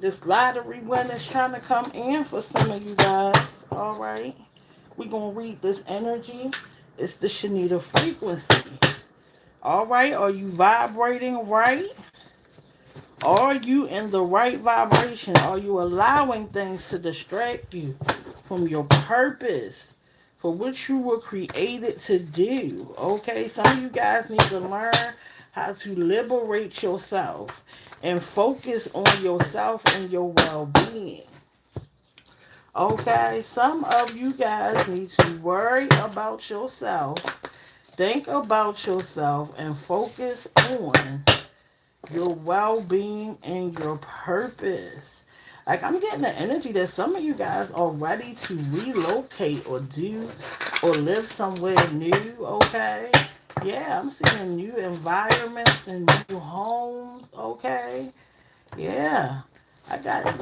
This lottery win is trying to come in for some of you guys. All right. We're going to read this energy. It's the Shanita frequency. All right. Are you vibrating right? Are you in the right vibration? Are you allowing things to distract you from your purpose for which you were created to do? Okay, some of you guys need to learn how to liberate yourself and focus on yourself and your well being. Okay, some of you guys need to worry about yourself, think about yourself, and focus on your well-being and your purpose. Like, I'm getting the energy that some of you guys are ready to relocate or do or live somewhere new. Okay, yeah, I'm seeing new environments and new homes. Okay, yeah, I got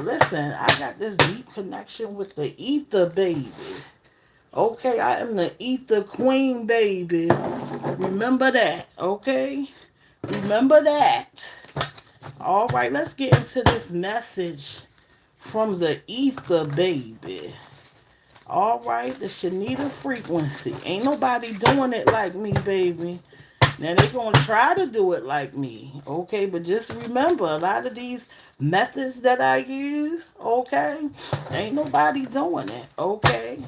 this deep connection with the ether, baby. Okay, I am the ether queen, baby. Remember that. Okay, remember that. All right, let's get into this message from the ether, baby. All right, the Shanita frequency. Ain't nobody doing it like me, baby. Now they're gonna try to do it like me, okay? But just remember, a lot of these methods that I use, okay, ain't nobody doing it, okay?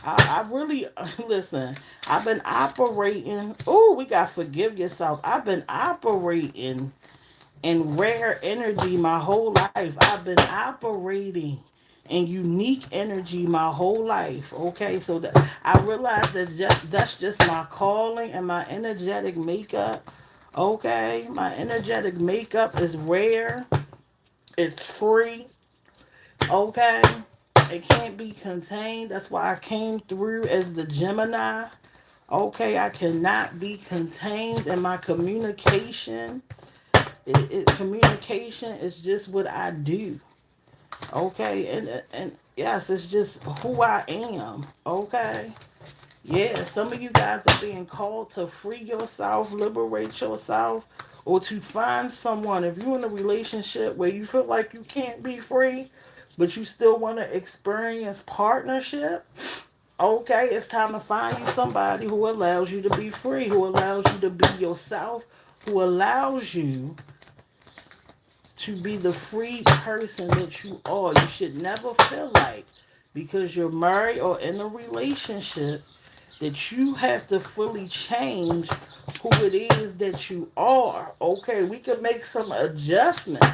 I really listen. I've been operating. Oh, we got to forgive yourself. I've been operating in rare energy my whole life. I've been operating in unique energy my whole life. Okay, so I realize that's just my calling and my energetic makeup. Okay, my energetic makeup is rare. It's free. Okay, it can't be contained. That's why I came through as the Gemini. Okay, I cannot be contained in my communication. Communication is just what I do. Okay, and yes, it's just who I am. Okay, yeah. Some of you guys are being called to free yourself, liberate yourself, or to find someone. If you're in a relationship where you feel like you can't be free, but you still want to experience partnership, okay, it's time to find you somebody who allows you to be free, who allows you to be yourself, who allows you to be the free person that you are. You should never feel like because you're married or in a relationship that you have to fully change who it is that you are. Okay, we can make some adjustments,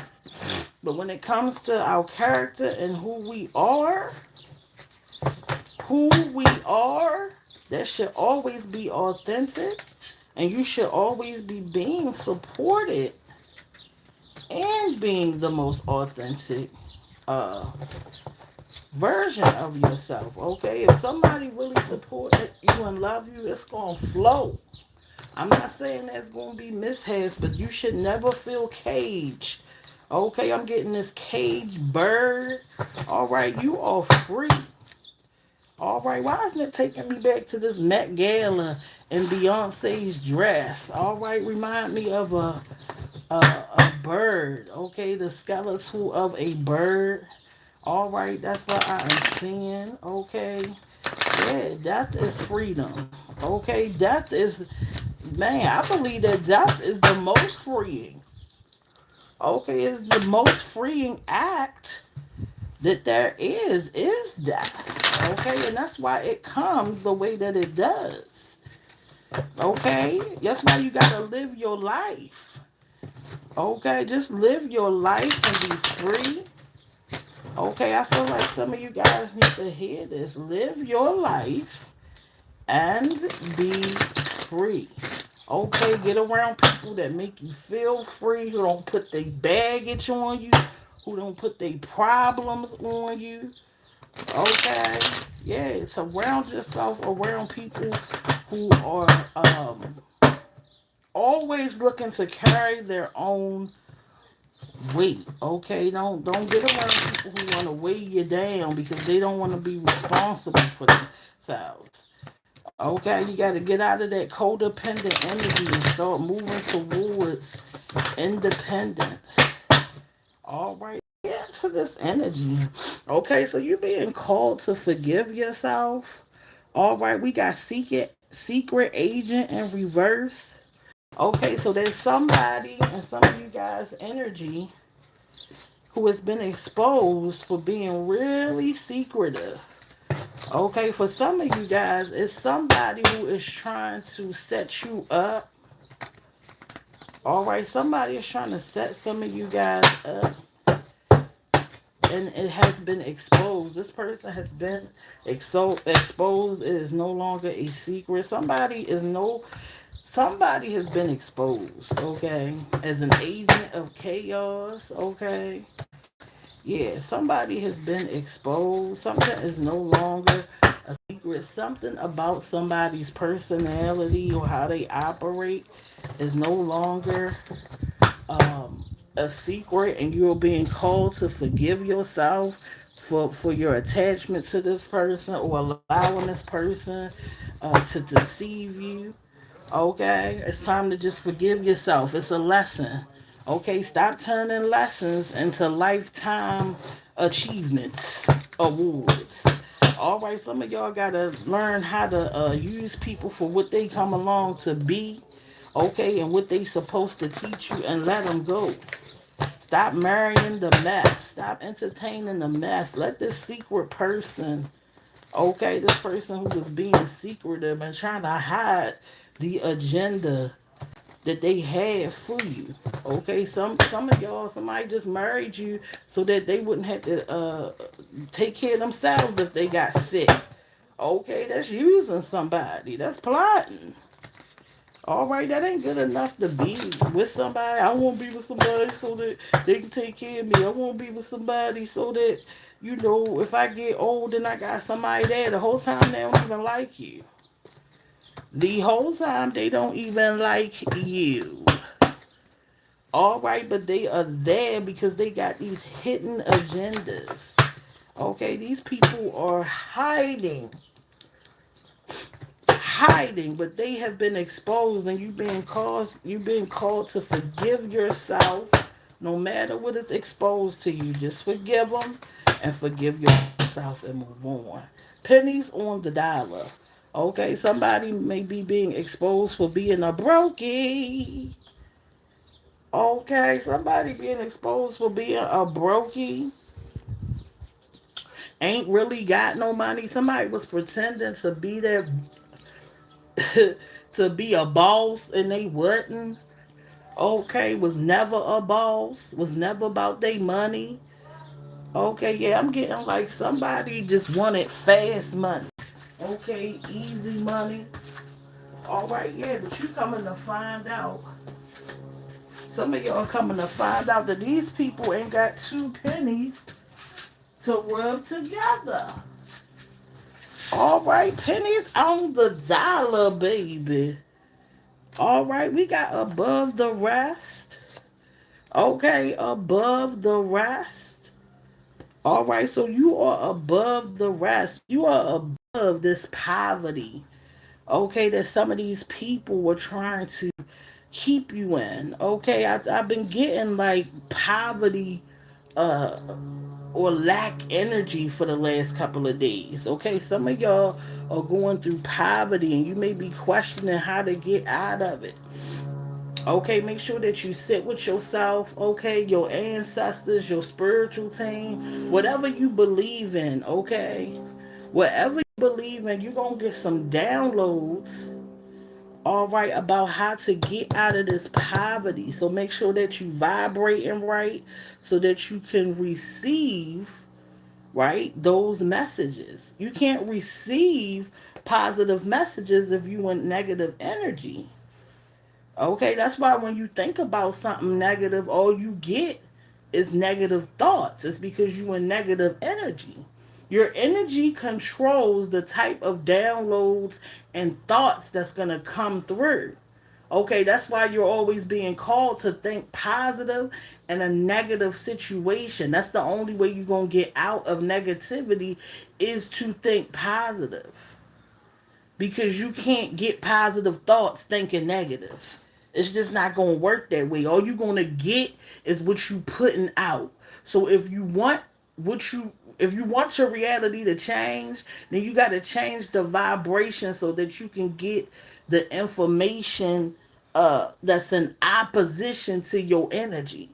but when it comes to our character and who we are, that should always be authentic, and you should always be being supported and being the most authentic uh, version of yourself. Okay, if somebody really support you and love you, it's gonna flow. I'm not saying there's gonna be mishaps, but you should never feel caged. Okay, I'm getting this caged bird. All right, you are free. All right, why isn't it taking me back to this Met Gala and Beyonce's dress? All right, remind me of a bird. Okay, the skeletal of a bird. All right, that's what I am seeing. Okay, yeah, death is freedom. Okay, death is, man, I believe that death is the most freeing. Okay, it's the most freeing act that there is death. Okay, and that's why it comes the way that it does. Okay, that's why you gotta live your life. Okay, just live your life and be free. Okay, I feel like some of you guys need to hear this. Live your life and be free. Okay, get around people that make you feel free, who don't put their baggage on you, who don't put their problems on you. Okay, yeah, surround yourself around people who are always looking to carry their own weight. Okay, don't get around people who want to weigh you down because they don't want to be responsible for themselves. Okay, you got to get out of that codependent energy and start moving towards independence. All right, yeah, for this energy. Okay, so you're being called to forgive yourself. All right, we got secret agent in reverse. Okay, so there's somebody in some of you guys' energy who has been exposed for being really secretive. Okay, for some of you guys, it's somebody who is trying to set you up. All right, somebody is trying to set some of you guys up, and it has been exposed. This person has been exposed. It is no longer a secret. Somebody has been exposed. Okay, as an agent of chaos. Okay, yeah, somebody has been exposed. Something is no longer a secret. Something about somebody's personality or how they operate is no longer um, a secret, and you're being called to forgive yourself for your attachment to this person or allowing this person to deceive you. Okay, it's time to just forgive yourself. It's a lesson. Okay, stop turning lessons into lifetime achievements, awards. All right, some of y'all gotta learn how to use people for what they come along to be, okay, and what they supposed to teach you, and let them go. Stop marrying the mess. Stop entertaining the mess. Let this secret person, okay, this person who was being secretive and trying to hide the agenda that they had for you. Okay, some of y'all, somebody just married you so that they wouldn't have to take care of themselves if they got sick. Okay, that's using somebody. That's plotting. All right, that ain't good enough to be with somebody. I want to be with somebody so that they can take care of me. I want to be with somebody so that, if I get old and I got somebody there, the whole time they don't even like you. The whole time they don't even like you. All right, but they are there because they got these hidden agendas. Okay, these people are hiding, but they have been exposed, and you've been called to forgive yourself. No matter what is exposed to you, just forgive them and forgive yourself and move on. Pennies on the dollar. Okay, somebody may be being exposed for being a brokey. Okay, somebody being exposed for being a brokey. Ain't really got no money. Somebody was pretending to be that to be a boss and they wasn't. Okay, was never a boss. Was never about their money. Okay, yeah, I'm getting like somebody just wanted fast money. Okay, easy money. All right, yeah, but you coming to find out. Some of y'all coming to find out that these people ain't got two pennies to rub together. All right, pennies on the dollar, baby. All right, we got above the rest. Okay, above the rest. All right, so you are above the rest. You are above this poverty. Okay, that some of these people were trying to keep you in. Okay, I've been getting like poverty uh or lack energy for the last couple of days. Okay, some of y'all are going through poverty and you may be questioning how to get out of it. Okay, make sure that you sit with yourself, okay, your ancestors, your spiritual team, whatever you believe in, okay? Whatever you believe in, you're going to get some downloads, all right, about how to get out of this poverty. So make sure that you vibrating right so that you can receive, right, those messages. You can't receive positive messages if you want negative energy. Okay, that's why when you think about something negative, all you get is negative thoughts. It's because you in negative energy. Your energy controls the type of downloads and thoughts that's gonna come through. Okay, that's why you're always being called to think positive in a negative situation. That's the only way you're gonna get out of negativity is to think positive because you can't get positive thoughts thinking negative. It's just not going to work that way. All you're going to get is what you putting out. So if you want your reality to change, then you got to change the vibration so that you can get the information that's in opposition to your energy.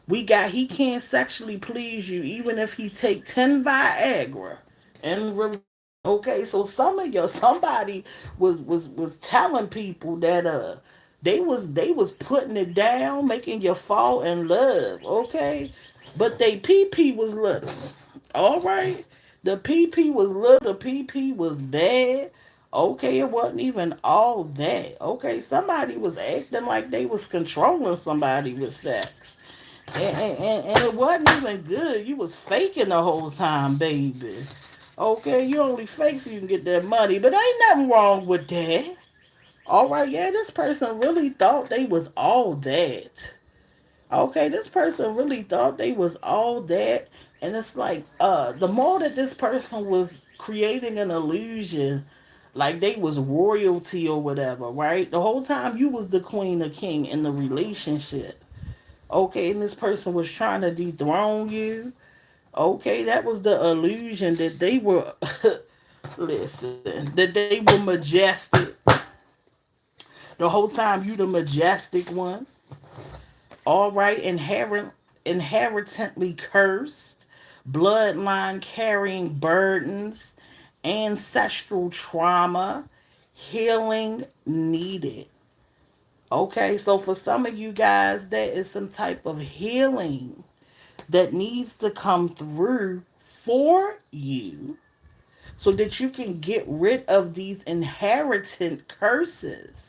We got he can't sexually please you even if he take 10 Viagra and okay, so somebody was telling people that they was putting it down, making you fall in love, okay? But they PP was little. All right. The PP was little, the PP was bad. Okay, it wasn't even all that. Okay, somebody was acting like they was controlling somebody with sex. And it wasn't even good. You was faking the whole time, baby. Okay, you only fake so you can get that money, but ain't nothing wrong with that. All right, yeah, this person really thought they was all that. Okay, this person really thought they was all that, and it's like, the more that this person was creating an illusion, like they was royalty or whatever, right? The whole time you was the queen or king in the relationship. Okay, and this person was trying to dethrone you. Okay, that was the illusion that they were. Listen, that they were majestic. The whole time you the majestic one. All right, inherently cursed, bloodline carrying burdens, ancestral trauma, healing needed. Okay, so for some of you guys, there is some type of healing that needs to come through for you so that you can get rid of these inherited curses.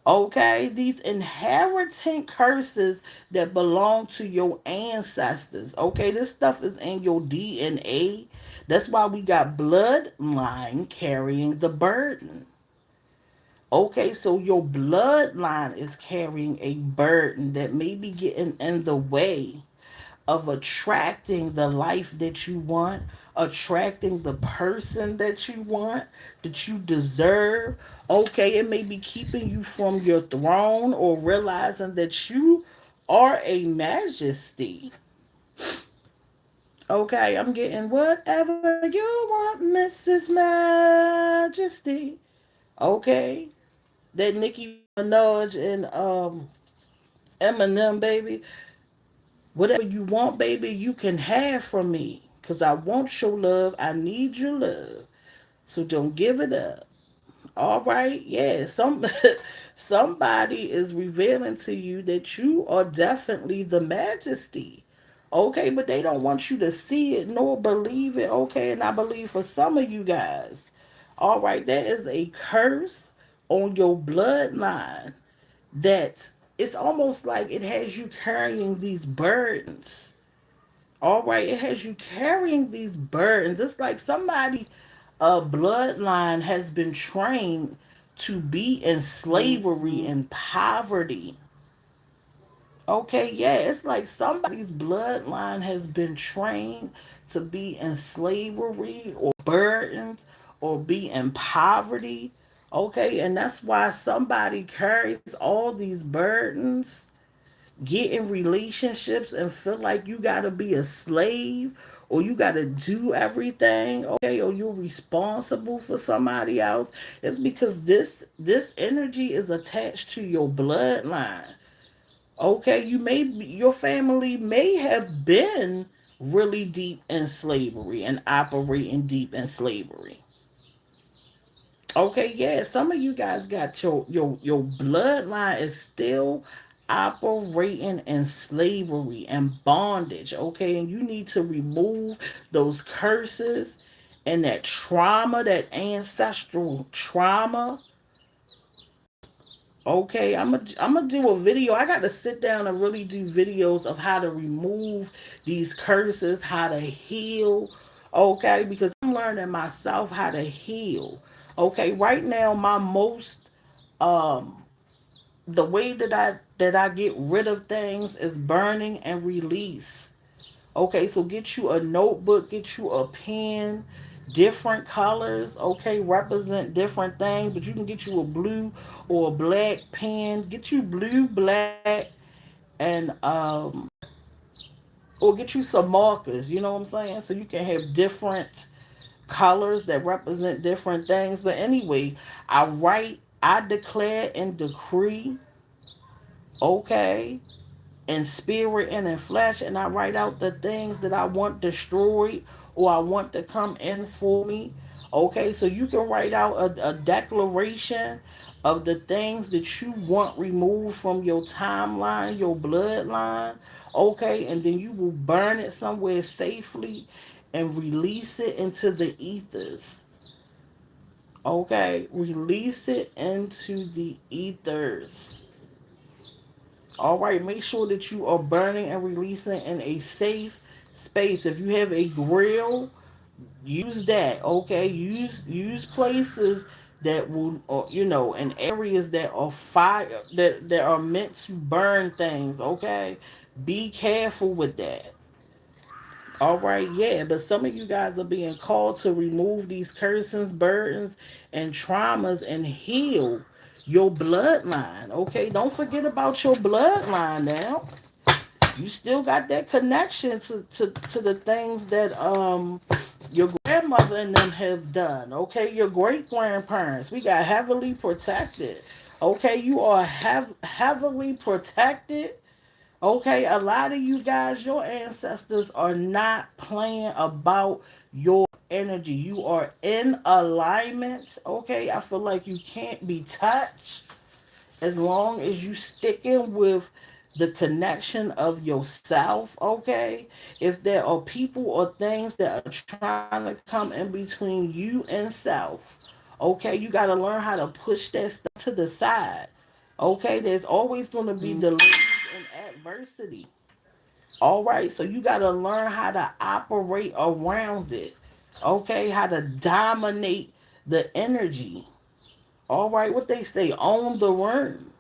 Okay, these inherited curses that belong to your ancestors. Okay, this stuff is in your DNA. That's why we got bloodline carrying the burden. Okay, so your bloodline is carrying a burden that may be getting in the way of attracting the life that you want, attracting the person that you want, that you deserve. Okay, it may be keeping you from your throne or realizing that you are a majesty. Okay, I'm getting whatever you want, Mrs. Majesty. Okay, that Nicki Minaj and Eminem, baby. Whatever you want, baby, you can have from me. Because I want your love. I need your love. So don't give it up. All right? Yeah, somebody is revealing to you that you are definitely the majesty. Okay, but they don't want you to see it nor believe it. Okay, and I believe for some of you guys, all right, there is a curse on your bloodline that it's almost like it has you carrying these burdens. All right, it has you carrying these burdens. It's like somebody, a bloodline has been trained to be in slavery and poverty. Okay, yeah, it's like somebody's bloodline has been trained to be in slavery or burdens or be in poverty. Okay, and that's why somebody carries all these burdens, get in relationships and feel like you gotta be a slave or you gotta do everything, okay, or you're responsible for somebody else. It's because this energy is attached to your bloodline. Okay, your family may have been really deep in slavery and operating deep in slavery. Okay, yeah, some of you guys got your bloodline is still operating in slavery and bondage. Okay, and you need to remove those curses and that trauma, that ancestral trauma. Okay, I'm gonna do a video. I got to sit down and really do videos of how to remove these curses, how to heal. Okay, because I'm learning myself how to heal. Okay, right now my most um the way that I get rid of things is burning and release. Okay, so get you a notebook, get you a pen, different colors, okay, represent different things, but you can get you a blue or a black pen. Get you blue, black, and or get you some markers, you know what I'm saying? So you can have different colors that represent different things. But anyway, I declare and decree, okay, in spirit and in flesh, and I write out the things that I want destroyed or I want to come in for me. Okay, so you can write out a declaration of the things that you want removed from your timeline, your bloodline. Okay, and then you will burn it somewhere safely and release it into the ethers. Okay, release it into the ethers. All right, make sure that you are burning and releasing in a safe space. If you have a grill, use that. Okay, use places that will, or, in areas that are fire that are meant to burn things. Okay, be careful with that. All right, yeah, but some of you guys are being called to remove these curses, burdens, and traumas and heal your bloodline. Okay, don't forget about your bloodline now. You still got that connection to the things that your grandmother and them have done. Okay, your great grandparents. We got heavily protected. Okay, you are heavily protected. Okay, a lot of you guys, your ancestors are not playing about your energy. You are in alignment. Okay, I feel like you can't be touched as long as you sticking with the connection of yourself. Okay, if there are people or things that are trying to come in between you and self, okay, you got to learn how to push that stuff to the side. Okay, there's always going to be delays and adversity. All right, so you got to learn how to operate around it. Okay, how to dominate the energy. All right, what they say, own the room.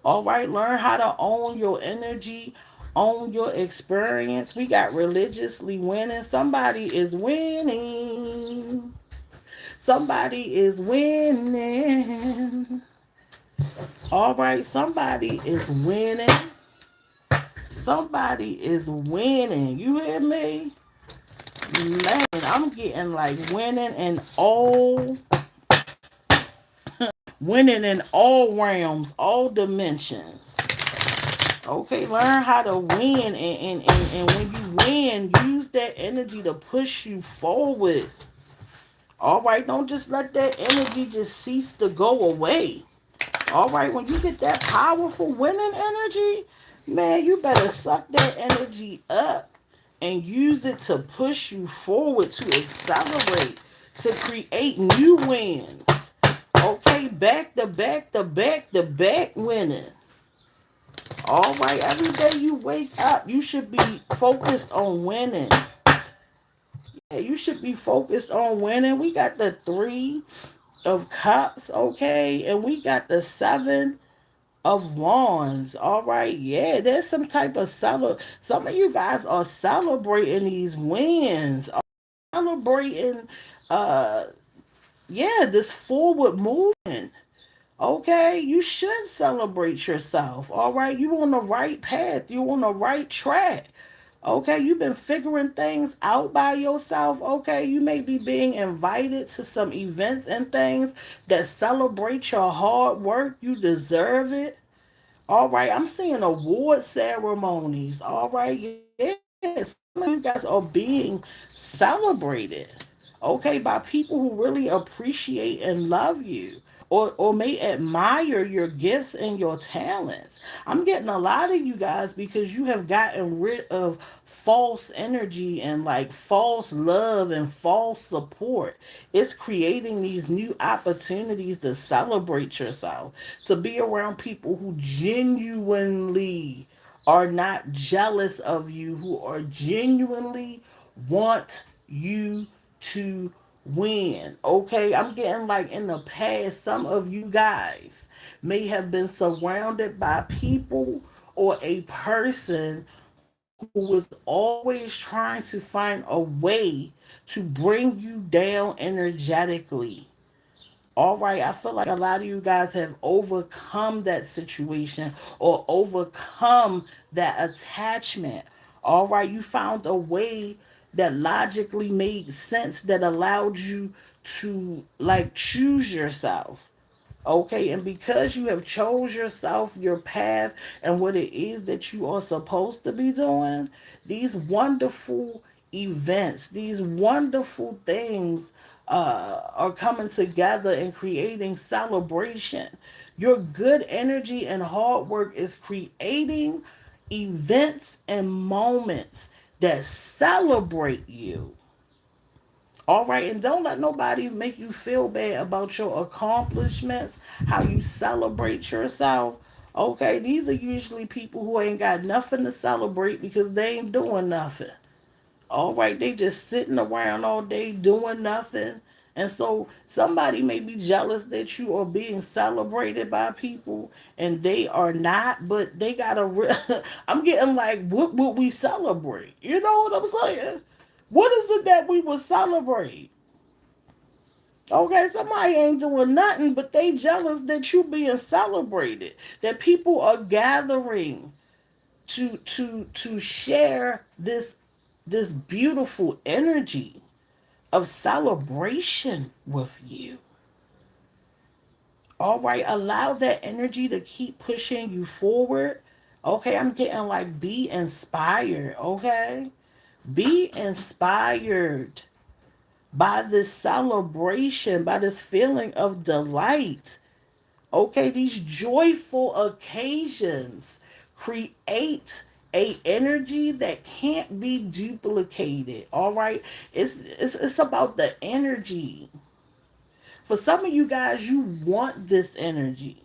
All right, learn how to own your energy, own your experience. We got religiously winning. Somebody is winning. Somebody is winning. All right, somebody is winning. Somebody is winning. You hear me? Man, I'm getting like winning in all realms, all dimensions. Okay, learn how to win, and when you win, use that energy to push you forward. All right, don't just let that energy just cease to go away. All right, when you get that powerful winning energy, man, you better suck that energy up and use it to push you forward, to accelerate, to create new wins. Okay, back to back to back to back winning. All right, every day you wake up, you should be focused on winning. Yeah, you should be focused on winning. We got the three of cups, okay, and we got the seven of wands. All right, yeah, there's some type of some of you guys are celebrating these wins, celebrating, uh yeah, this forward movement. Okay, you should celebrate yourself. All right, you on the right path, you on the right track. Okay, you've been figuring things out by yourself. Okay, you may be being invited to some events and things that celebrate your hard work. You deserve it. All right, I'm seeing award ceremonies. All right, yes, some of you guys are being celebrated. Okay, by people who really appreciate and love you, or may admire your gifts and your talents. I'm getting a lot of you guys because you have gotten rid of false energy and like false love and false support. It's creating these new opportunities to celebrate yourself, to be around people who genuinely are not jealous of you, who are genuinely want you to win. Okay, I'm getting like in the past, some of you guys may have been surrounded by people or a person who was always trying to find a way to bring you down energetically. All right, I feel like a lot of you guys have overcome that situation or overcome that attachment. All right, you found a way that logically made sense that allowed you to like choose yourself. Okay, and because you have chose yourself, your path, and what it is that you are supposed to be doing, these wonderful events, these wonderful things are coming together and creating celebration. Your good energy and hard work is creating events and moments that celebrate you. All right, and don't let nobody make you feel bad about your accomplishments, how you celebrate yourself. Okay, these are usually people who ain't got nothing to celebrate because they ain't doing nothing. All right, they just sitting around all day doing nothing. And so somebody may be jealous that you are being celebrated by people and they are not, but they got a I'm getting like, what would we celebrate? You know what I'm saying? What is it that we would celebrate? Okay, somebody ain't doing nothing, but they jealous that you being celebrated, that people are gathering to share this beautiful energy of celebration with you. All right, allow that energy to keep pushing you forward. Okay, I'm getting like be inspired. Okay, be inspired by this celebration, by this feeling of delight. Okay, these joyful occasions create a energy that can't be duplicated. All right, it's about the energy. For some of you guys, you want this energy.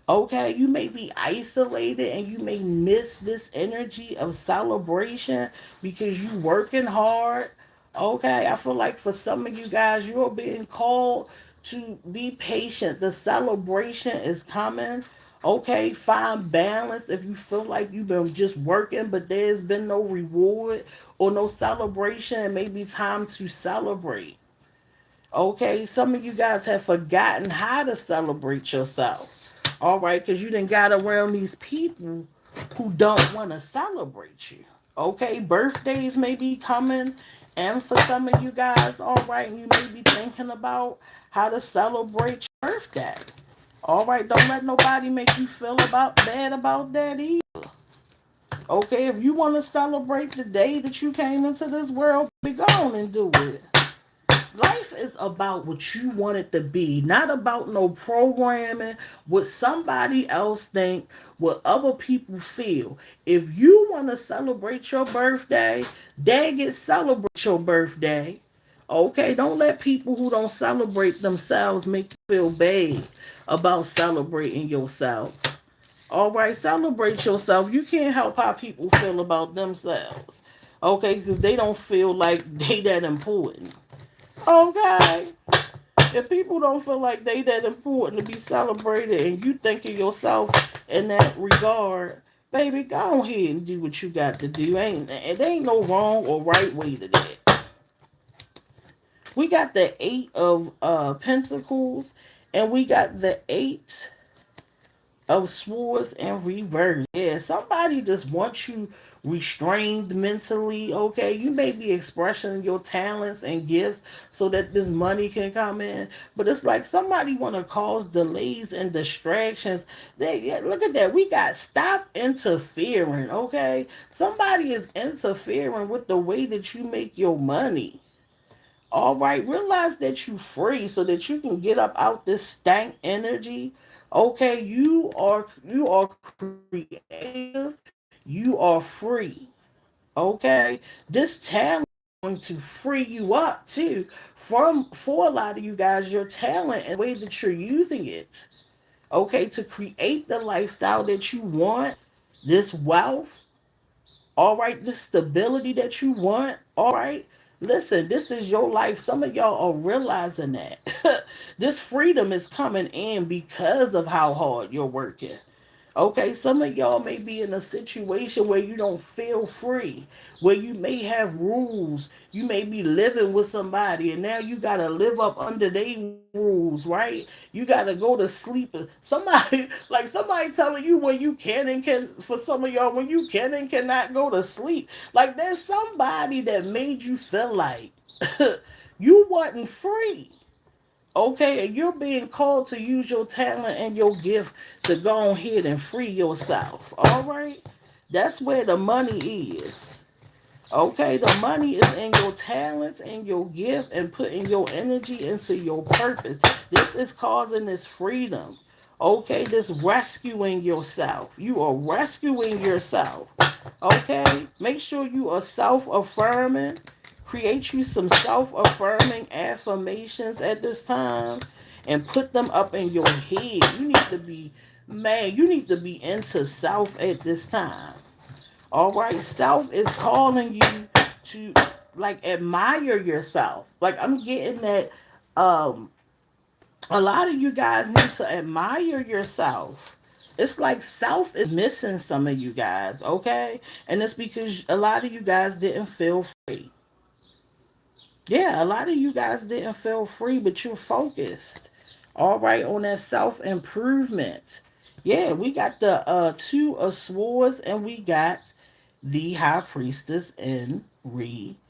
Okay, you may be isolated and you may miss this energy of celebration because you working hard. Okay, I feel like for some of you guys, you're being called to be patient. The celebration is coming. Okay, find balance if you feel like you've been just working, but there's been no reward or no celebration. It may be time to celebrate. Okay, some of you guys have forgotten how to celebrate yourself. All right, because you didn't got around these people who don't want to celebrate you. Okay, birthdays may be coming, and for some of you guys, all right, you may be thinking about how to celebrate your birthday. All right, don't let nobody make you feel about bad about that either. Okay, if you want to celebrate the day that you came into this world, be gone and do it. Life is about what you want it to be, not about no programming, what somebody else think, what other people feel. If you want to celebrate your birthday, dang it, celebrate your birthday. Okay, don't let people who don't celebrate themselves make you feel bad about celebrating yourself. All right, celebrate yourself. You can't help how people feel about themselves. Okay, because they don't feel like they that important. Okay. If people don't feel like they that important to be celebrated and you think of yourself in that regard, baby, go ahead and do what you got to do. There ain't no wrong or right way to that. We got the eight of pentacles and we got the eight of swords and reverse. Yeah, somebody just wants you restrained mentally. Okay, you may be expressing your talents and gifts so that this money can come in, but it's like somebody want to cause delays and distractions. Yeah, look at that. We got stop interfering. Okay, somebody is interfering with the way that you make your money. All right, realize that you free so that you can get up out this stank energy. Okay, you are creative. You are free. Okay, this talent is going to free you up too. For a lot of you guys, your talent and the way that you're using it. Okay, to create the lifestyle that you want, this wealth, all right, the stability that you want. All right. Listen, this is your life. Some of y'all are realizing that. This freedom is coming in because of how hard you're working. Okay, some of y'all may be in a situation where you don't feel free, where you may have rules. You may be living with somebody, and now you gotta live up under their rules, right? You gotta go to sleep. Somebody, like somebody telling you when you can and can. For some of y'all, when you can and cannot go to sleep, like there's somebody that made you feel like you wasn't free. Okay, and you're being called to use your talent and your gift to go ahead and free yourself. All right, that's where the money is. Okay, the money is in your talents and your gift and putting your energy into your purpose. This is causing this freedom. Okay, this rescuing yourself. You are rescuing yourself. Okay, make sure you are self affirming. Create you some self affirming affirmations at this time and put them up in your head. You need to be, man, you need to be into self at this time. All right, self is calling you to like admire yourself. Like I'm getting that um a lot of you guys need to admire yourself. It's like self is missing some of you guys, okay? And it's because a lot of you guys didn't feel free. Yeah, a lot of you guys didn't feel free, but you're focused. All right, on that self improvement. Yeah, we got the two of swords and we got the high priestess in reverse.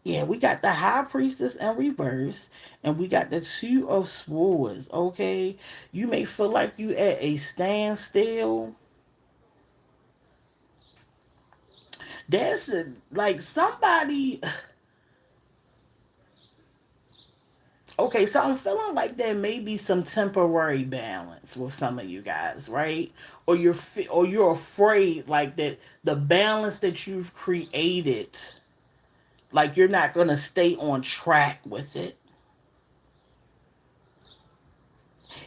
Yeah, we got the high priestess in reverse and we got the two of swords. Okay, you may feel like you at a standstill. There's like somebody. Okay, so I'm feeling like there may be some temporary balance with some of you guys, right? Or you're afraid like that the balance that you've created, like you're not gonna stay on track with it.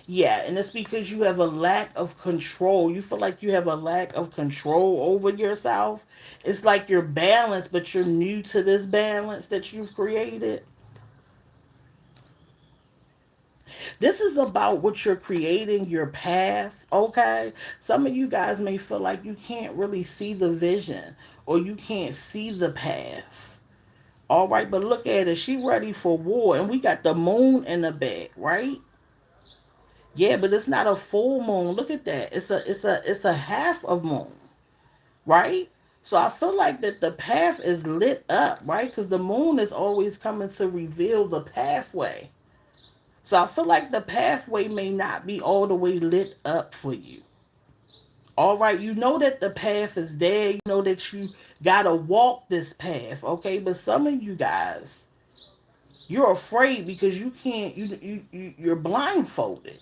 Yeah, and it's because you have a lack of control. You feel like you have a lack of control over yourself. It's like you're balanced, but you're new to this balance that you've created. This is about what you're creating, your path, okay? Some of you guys may feel like you can't really see the vision or you can't see the path. All right, but look at it. She ready for war, and we got the moon in the back, right? Yeah, but it's not a full moon. Look at that. It's a half of moon, right? So I feel like that the path is lit up, right? Because the moon is always coming to reveal the pathway. So I feel like the pathway may not be all the way lit up for you. All right, you know that the path is there. You know that you gotta walk this path, okay? But some of you guys, you're afraid because you can't. You're blindfolded,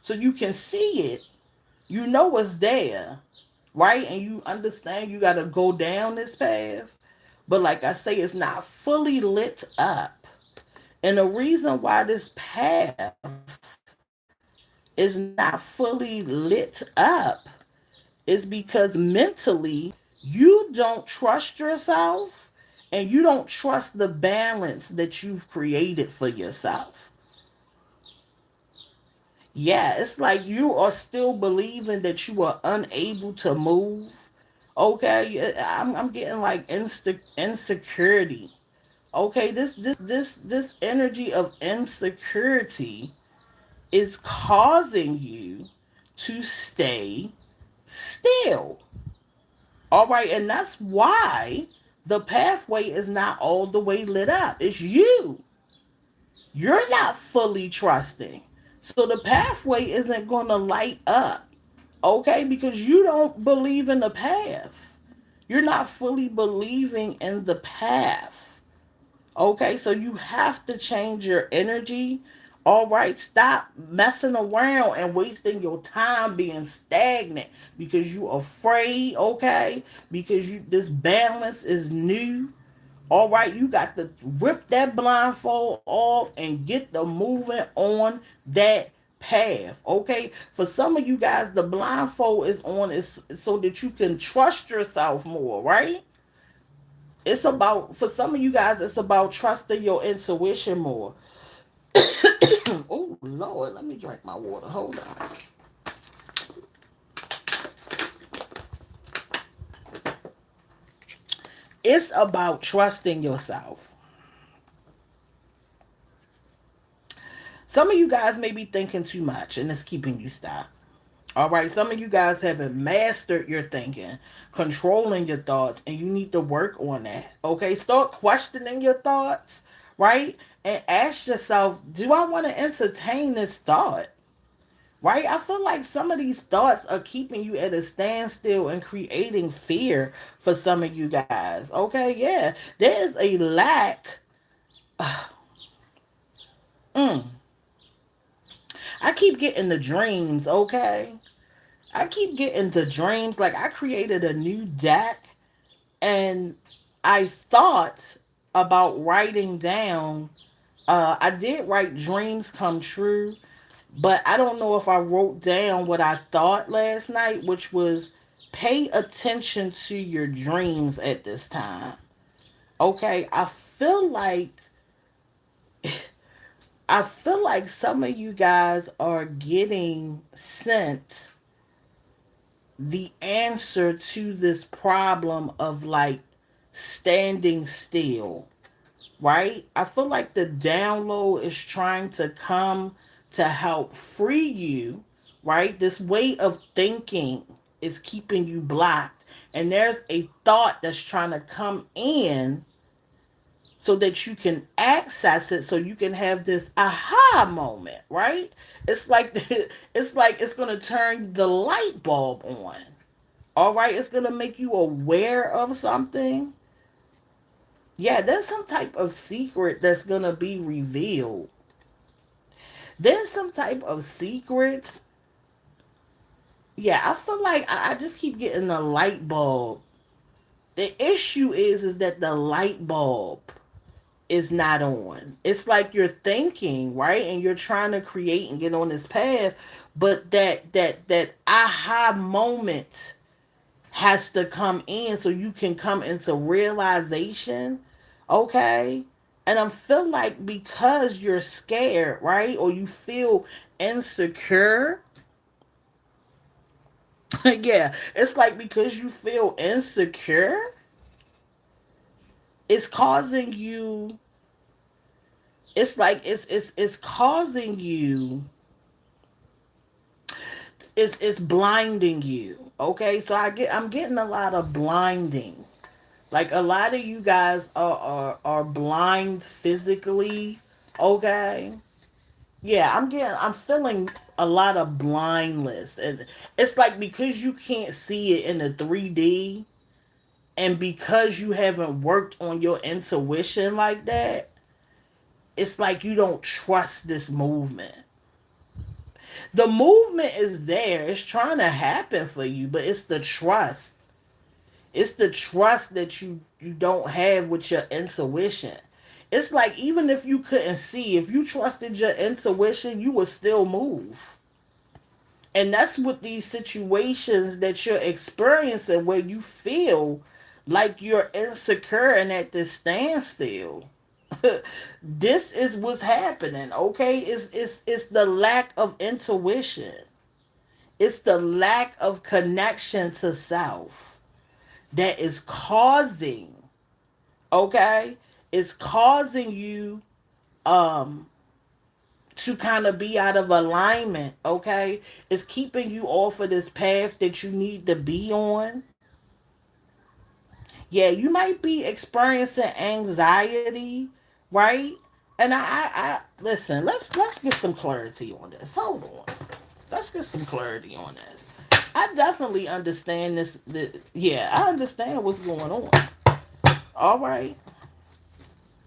so you can see it. You know it's there, right? And you understand you gotta go down this path. But like I say, it's not fully lit up. And the reason why this path is not fully lit up is because mentally you don't trust yourself and you don't trust the balance that you've created for yourself. Yeah, it's like you are still believing that you are unable to move. Okay, I'm getting like insecurity. Okay, this energy of insecurity is causing you to stay still. All right, and that's why the pathway is not all the way lit up. It's you. You're not fully trusting. So the pathway isn't going to light up. Okay, because you don't believe in the path. You're not fully believing in the path. Okay, so you have to change your energy. All right, stop messing around and wasting your time being stagnant because you afraid, okay? Because you this balance is new. All right, you got to rip that blindfold off and get the moving on that path. Okay, for some of you guys, the blindfold is on is so that you can trust yourself more, right? It's about for some of you guys, it's about trusting your intuition more. Oh, Lord, let me drink my water. Hold on. It's about trusting yourself. Some of you guys may be thinking too much and it's keeping you stuck. All right, some of you guys haven't mastered your thinking, controlling your thoughts, and you need to work on that. Okay, start questioning your thoughts, right? And ask yourself, do I want to entertain this thought? Right? I feel like some of these thoughts are keeping you at a standstill and creating fear for some of you guys. Okay, yeah, there is a lack. Mm, I keep getting the dreams, okay? I keep getting the dreams. Like, I created a new deck and I thought about writing down. I did write dreams come true, but I don't know if I wrote down what I thought last night, which was pay attention to your dreams at this time. Okay, I feel like some of you guys are getting sent the answer to this problem of like standing still, right? I feel like the download is trying to come to help free you, right? This way of thinking is keeping you blocked, and there's a thought that's trying to come in so that you can access it, so you can have this aha moment, right? It's like it's going to turn the light bulb on. All right, it's going to make you aware of something. Yeah, there's some type of secret that's going to be revealed. There's some type of secret. Yeah, I feel like I just keep getting the light bulb. The issue is that the light bulb is not on. It's like you're thinking, right? And you're trying to create and get on this path, but that aha moment has to come in so you can come into realization. Okay, and I feel like because you're scared, right, or you feel insecure. Yeah, it's like because you feel insecure, it's causing you, it's like it's causing you, it's blinding you. Okay, so I'm getting a lot of blinding. Like a lot of you guys are blind physically. Okay. Yeah, I'm feeling a lot of blindness. And it's like because you can't see it in the 3D and because you haven't worked on your intuition like that, it's like you don't trust this movement. The movement is there. It's trying to happen for you, but it's the trust. It's the trust that you don't have with your intuition. It's like even if you couldn't see, if you trusted your intuition, you would still move. And that's what these situations that you're experiencing where you feel like you're insecure and at this standstill. This is what's happening, okay? It's the lack of intuition. It's the lack of connection to self that is causing, okay, is causing you um to kind of be out of alignment. Okay, it's keeping you off of this path that you need to be on. Yeah, you might be experiencing anxiety, right? And I listen, let's get some clarity on this. Hold on, let's get some clarity on this. I definitely understand this. Yeah, I understand what's going on. All right.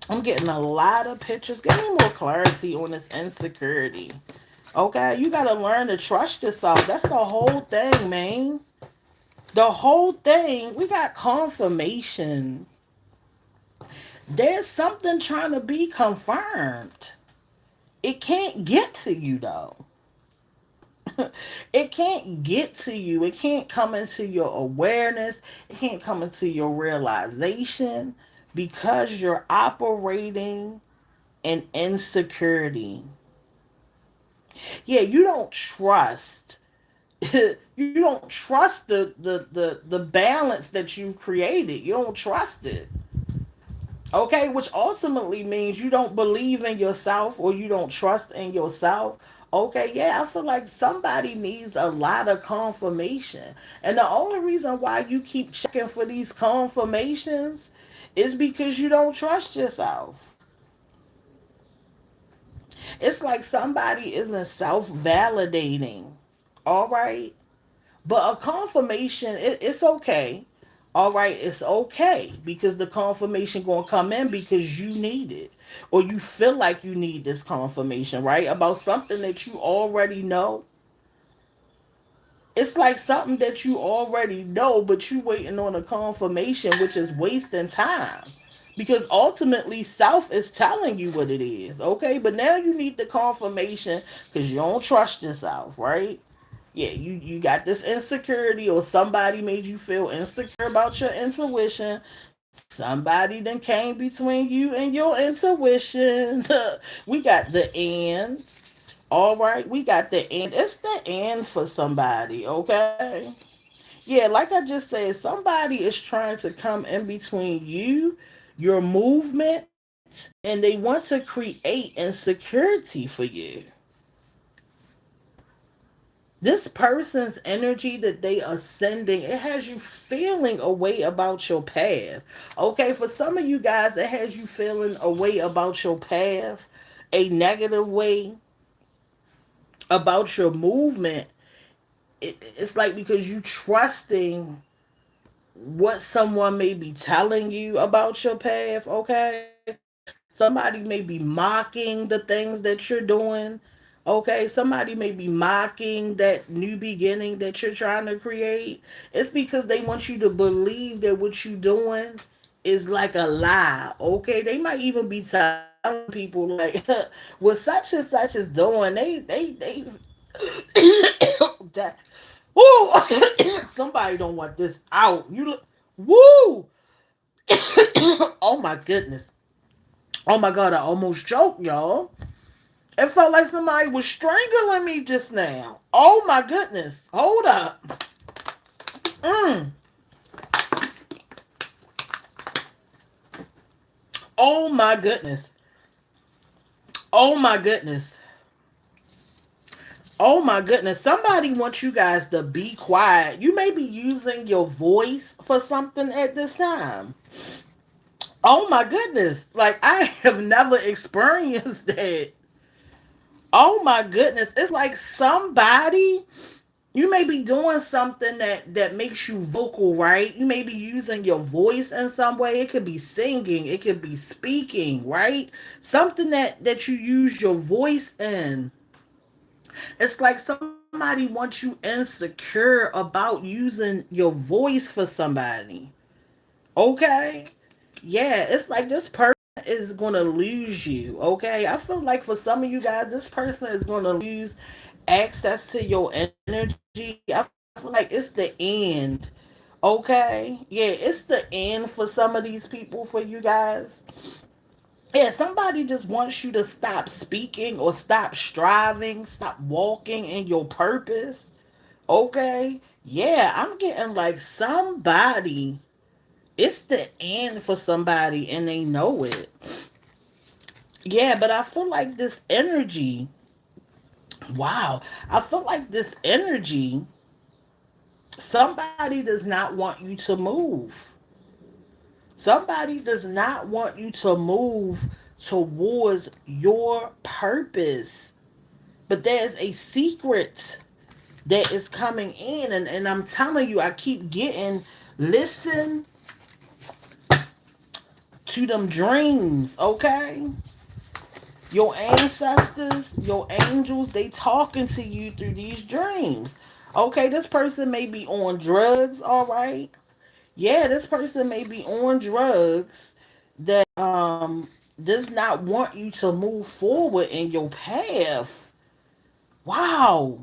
I'm getting a lot of pictures. Give me more clarity on this insecurity. Okay, you gotta learn to trust yourself. That's the whole thing, man. The whole thing. We got confirmation. There's something trying to be confirmed. It can't get to you though. It can't get to you. It can't come into your awareness. It can't come into your realization because you're operating in insecurity. Yeah, you don't trust. You don't trust the balance that you've created. You don't trust it. Okay, which ultimately means you don't believe in yourself or you don't trust in yourself. Okay, yeah, I feel like somebody needs a lot of confirmation. And the only reason why you keep checking for these confirmations is because you don't trust yourself. It's like somebody isn't self validating. All right. But a confirmation, it's okay. All right, it's okay because the confirmation gonna come in because you need it, or you feel like you need this confirmation, right? About something that you already know. It's like something that you already know, but you waiting on a confirmation, which is wasting time. Because ultimately, self is telling you what it is, okay? But now you need the confirmation because you don't trust yourself, right? Yeah, you got this insecurity, or somebody made you feel insecure about your intuition. Somebody then came between you and your intuition. We got the end. All right, we got the end. It's the end for somebody, okay? Yeah, like I just said, somebody is trying to come in between you, your movement, and they want to create insecurity for you. This person's energy that they are sending, it has you feeling a way about your path. Okay, for some of you guys, it has you feeling a way about your path, a negative way about your movement. It's like because you trusting what someone may be telling you about your path, okay? Somebody may be mocking the things that you're doing. Okay, somebody may be mocking that new beginning that you're trying to create. It's because they want you to believe that what you're doing is like a lie. Okay, they might even be telling people like, what such and such is doing. They that. Woo! Somebody don't want this out. You look. Woo! Oh my goodness. Oh my god, I almost choked, y'all. It felt like somebody was strangling me just now. Oh my goodness. Hold up. Mm. Oh my goodness. Oh my goodness. Oh my goodness. Somebody wants you guys to be quiet. You may be using your voice for something at this time. Oh my goodness. Like, I have never experienced that. Oh my goodness. It's like somebody, you may be doing something that makes you vocal, right? You may be using your voice in some way. It could be singing, it could be speaking, right? Something that you use your voice in. It's like somebody wants you insecure about using your voice for somebody. Okay? Yeah, it's like this person is going to lose you, okay? I feel like for some of you guys, this person is going to lose access to your energy. I feel like it's the end, okay? Yeah, it's the end for some of these people, for you guys. Yeah, somebody just wants you to stop speaking or stop striving, stop walking in your purpose, okay? Yeah, I'm getting like somebody, it's the end for somebody and they know it. Yeah, but I feel like this energy, wow, I feel like this energy, somebody does not want you to move. Somebody does not want you to move towards your purpose. But there's a secret that is coming in, and I'm telling you, I keep getting, listen to them dreams, okay? Your ancestors, your angels, they talking to you through these dreams. Okay, this person may be on drugs, all right? Yeah, this person may be on drugs that does not want you to move forward in your path. Wow.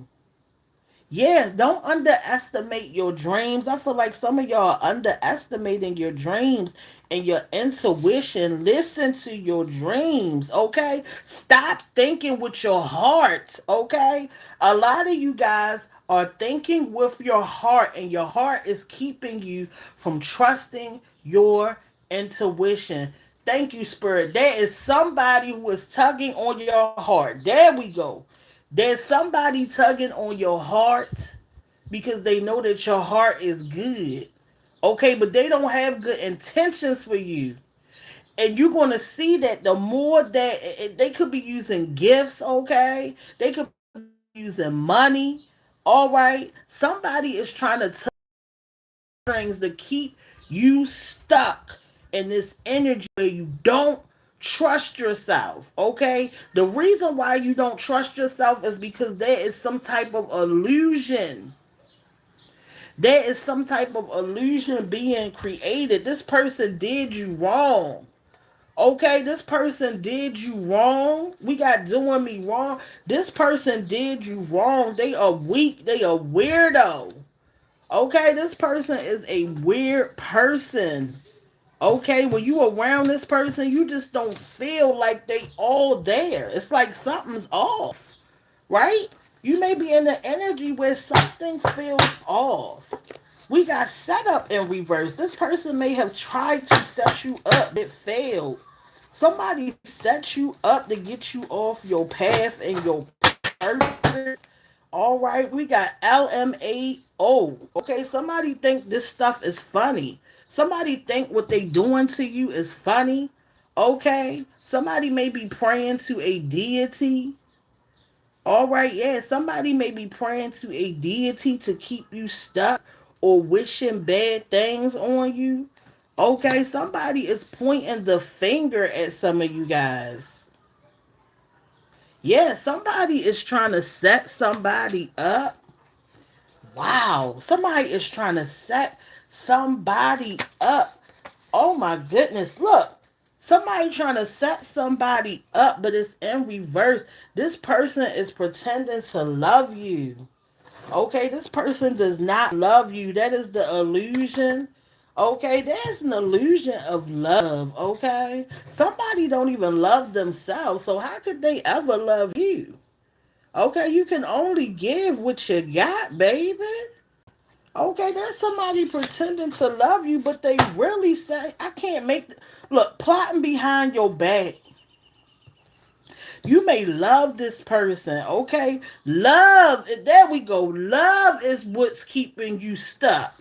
Yes, don't underestimate your dreams. I feel like some of y'all are underestimating your dreams and your intuition. Listen to your dreams, okay? Stop thinking with your heart, okay? A lot of you guys are thinking with your heart, and your heart is keeping you from trusting your intuition. Thank you, Spirit. There is somebody who is tugging on your heart. There we go. There's somebody tugging on your heart because they know that your heart is good. Okay, but they don't have good intentions for you. And you're going to see that the more that they could be using gifts, okay? They could be using money. All right. Somebody is trying to tug strings to keep you stuck in this energy where you don't trust yourself, okay? The reason why you don't trust yourself is because there is some type of illusion. There is some type of illusion being created. This person did you wrong. Okay, this person did you wrong. We got doing me wrong. This person did you wrong. They are weak. They are weirdo. Okay, this person is a weird person. Okay, when you around this person, you just don't feel like they all there. It's like something's off, right? You may be in the energy where something feels off. We got set up in reverse. This person may have tried to set you up, it failed. Somebody set you up to get you off your path and your purpose. All right, we got LMAO. Okay, somebody think this stuff is funny. Somebody think what they doing to you is funny. Okay, somebody may be praying to a deity. All right, yeah, somebody may be praying to a deity to keep you stuck or wishing bad things on you. Okay, somebody is pointing the finger at some of you guys. Yeah, somebody is trying to set somebody up. Wow, somebody is trying to set somebody up. Oh my goodness, look. Somebody trying to set somebody up, but it's in reverse. This person is pretending to love you. Okay, this person does not love you. That is the illusion. Okay, there's an illusion of love. Okay, somebody don't even love themselves, so how could they ever love you? Okay, you can only give what you got, baby. Okay, there's somebody pretending to love you, but they really say, I can't make. Look, plotting behind your back. You may love this person, okay? Love, there we go. Love is what's keeping you stuck.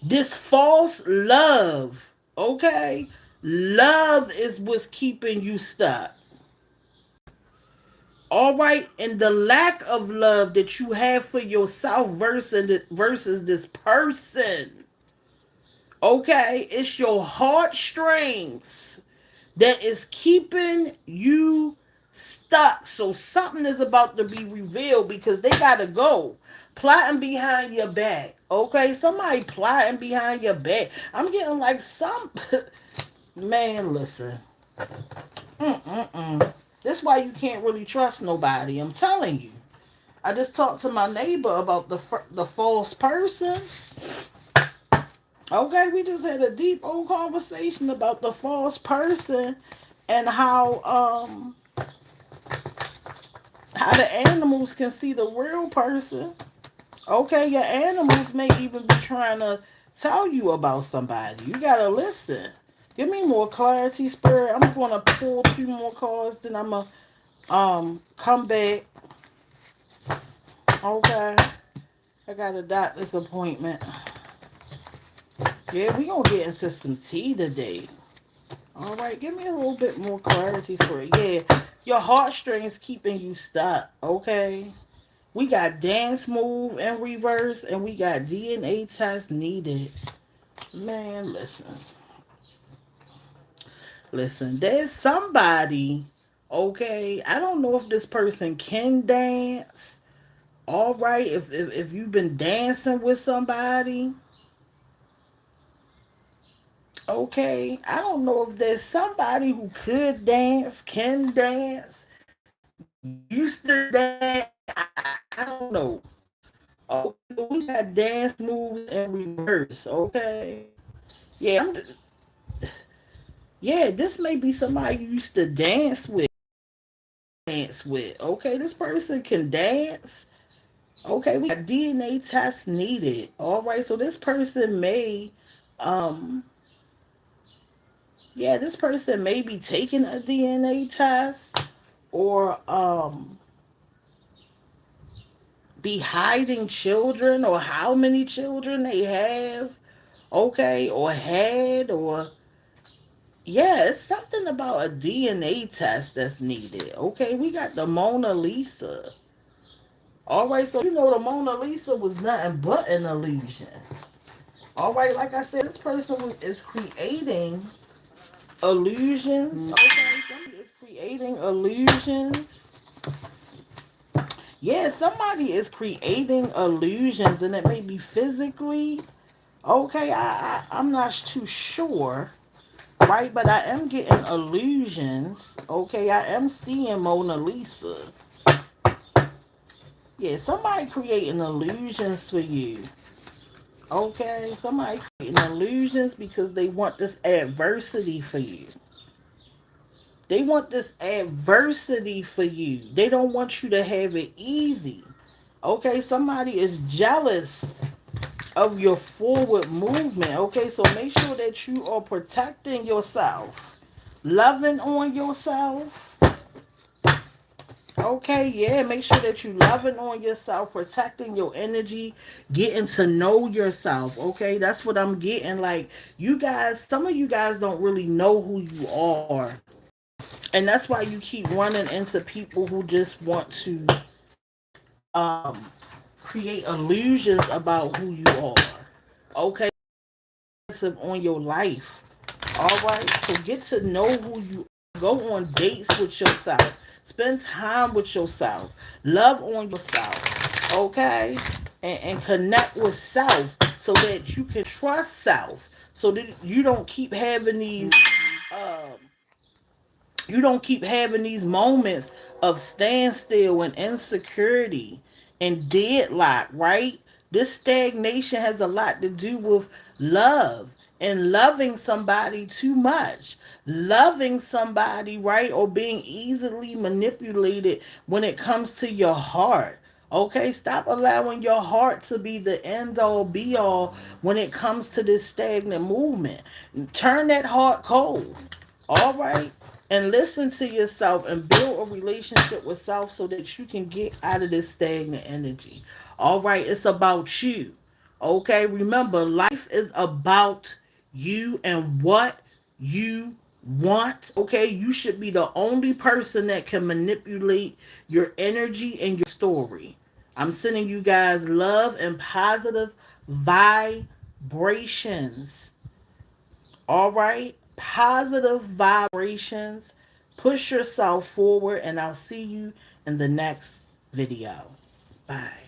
This false love, okay? Love is what's keeping you stuck. All right, and the lack of love that you have for yourself versus this person. Okay, it's your heartstrings that is keeping you stuck. So something is about to be revealed because they gotta go. Plotting behind your back. Okay, somebody plotting behind your back. I'm getting like some man, listen. Mm-mm-mm. That's why you can't really trust nobody. I'm telling you. I just talked to my neighbor about the false person. Okay, we just had a deep old conversation about the false person and how the animals can see the real person. Okay, your animals may even be trying to tell you about somebody. You gotta listen. Give me more clarity, Spirit. I'm gonna pull two more cards, then I'm gonna come back. Okay. I got a doctor's appointment. Yeah, we gonna get into some tea today. All right, give me a little bit more clarity, Spirit. Yeah, your heartstrings keeping you stuck. Okay. We got dance move in reverse, and we got DNA test needed. Man, listen. Listen, there's somebody, okay? I don't know if this person can dance. All right, if you've been dancing with somebody, okay? I don't know if there's somebody who could dance, can dance, used to dance. I don't know. Okay, we got dance moves in reverse. Okay, yeah, yeah. This may be somebody you used to dance with. Okay, this person can dance. Okay, we got DNA tests needed. All right, so this person may, um, yeah, this person may be taking a DNA test or be hiding children or how many children they have. Okay, or had or yeah, it's something about a DNA test that's needed. Okay, we got the Mona Lisa. All right, so you know the Mona Lisa was nothing but an illusion. All right, like I said, this person is creating illusions. Okay, somebody is creating illusions. Yeah, somebody is creating illusions, and it may be physically. Okay, I'm not too sure, right? But I am getting illusions. Okay, I am seeing Mona Lisa. Yeah, somebody creating illusions for you. Okay, somebody creating illusions because they want this adversity for you. They want this adversity for you. They don't want you to have it easy. Okay, somebody is jealous of your forward movement. Okay, so make sure that you are protecting yourself, loving on yourself. Okay, yeah, make sure that you loving on yourself, protecting your energy, getting to know yourself. Okay, that's what I'm getting. Like you guys, some of you guys don't really know who you are, and that's why you keep running into people who just want to create illusions about who you are. Okay, on your life. All right, so get to know who you are. Go on dates with yourself. Spend time with yourself. Love on yourself. Okay, and connect with self so that you can trust self. So that um, you don't keep having these moments of standstill and insecurity and deadlock, right? This stagnation has a lot to do with love and loving somebody too much. Loving somebody, right? Or being easily manipulated when it comes to your heart. Okay, stop allowing your heart to be the end all be all when it comes to this stagnant movement. Turn that heart cold. All right, and listen to yourself and build a relationship with self so that you can get out of this stagnant energy. All right, it's about you. Okay, remember, life is about you and what you want. Okay, you should be the only person that can manipulate your energy and your story. I'm sending you guys love and positive vibrations. All right, positive vibrations. Push yourself forward, and I'll see you in the next video. Bye.